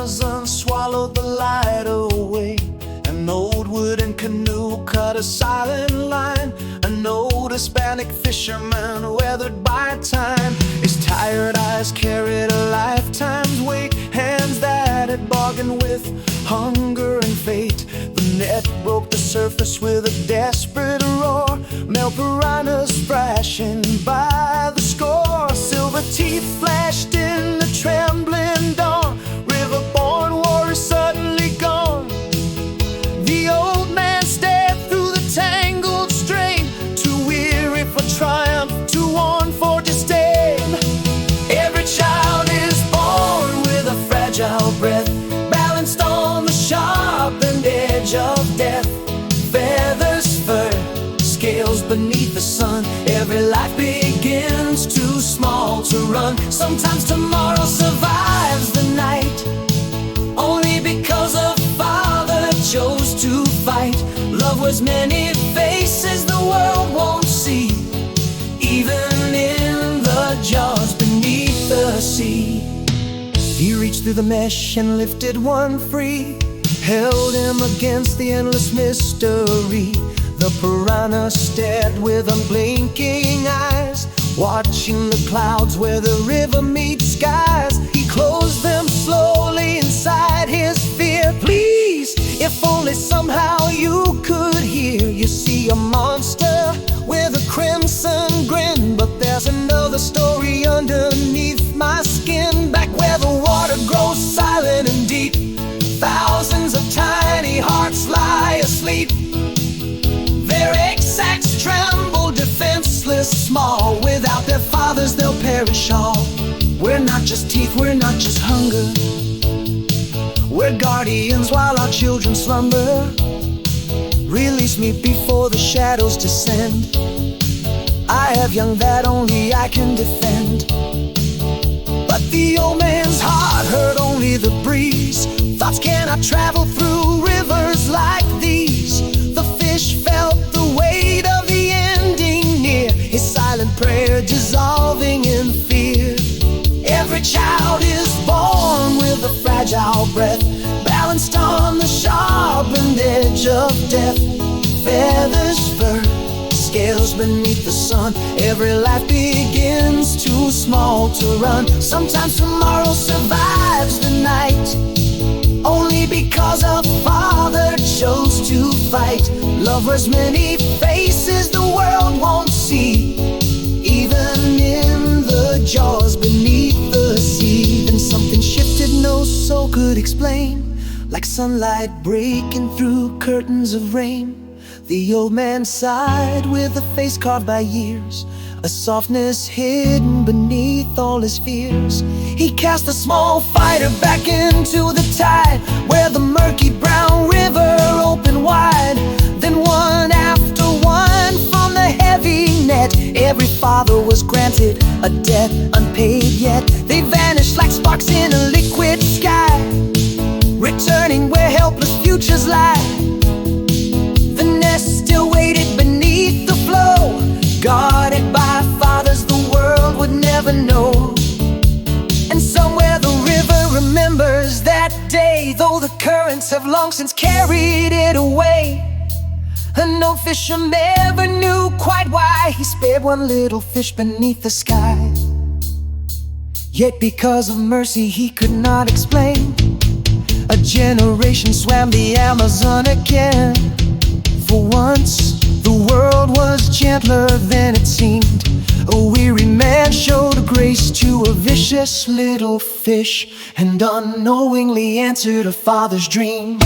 Amazon swallowed the light away. An old wooden canoe cut a silent line. An old Hispanic fisherman weathered by time. His tired eyes carried a lifetime's weight. Hands that had bargained with hunger and fate. The net broke the surface with a desperate roar. Male piranhas thrashing by the score. Silver teeth flashed in the trembling dawn. River-born warrior suddenly gone. The old man stared through the tangled strain, too weary for triumph, too worn for disdain. Every child is born with a fragile breath, balanced on the sharpened edge of death. Feathers, fur, scales beneath the sun. Every life begins too small to run. Sometimes tomorrow survives the night, only because a father chose to fight. Love wears many faces the world won't see, even in the jaws beneath the sea. He reached through the mesh and lifted one free, held him against the endless mystery. The piranha stared with unblinking eyes, watching the clouds where the river meets skies. He closed them slowly inside his fear. Please, if only somehow you could hear. You see a monster with a crimson grin, but there's another story underneath my skin. Back where the water grows silent and deep, thousands of tiny hearts lie asleep. Their egg-sacs tremble, defenseless, small. Without their fathers they'll perish all. We're not just teeth, we're not just hunger. We're guardians while our children slumber. Release me before the shadows descend. I have young that only I can defend. But the old man's heart heard only the breeze. Thoughts cannot travel through rivers like these. The fish felt the weight of the ending near, his silent prayer dissolving in fear. Every child is born with a fragile breath, balanced on the sharpened edge of death. Feathers, fur, scales beneath the sun. Every life begins too small to run. Sometimes tomorrow survives the night, only because a father chose to fight. Love wears many faces the world won't see, even in the jaws beneath the sea. Then something shifted no soul could explain, like sunlight breaking through curtains of rain. The old man sighed with a face carved by years, a softness hidden beneath all his fears. He cast a small fighter back into the tide, where the murky brown river opened wide. Then one after one from the heavy net, every father was granted a debt unpaid yet. They vanished like sparks in a liquid sky, returning where helpless futures lie. The nest still waited beneath the flow, guarded by fathers the world would never know. And somewhere the river remembers that day, though the currents have long since carried it away. And no fisherman ever knew quite why he spared one little fish beneath the sky. Yet because of mercy he could not explain, a generation swam the Amazon again. For once the world was gentler than it seemed. A weary man showed grace to a vicious little fish, and unknowingly answered a father's dream.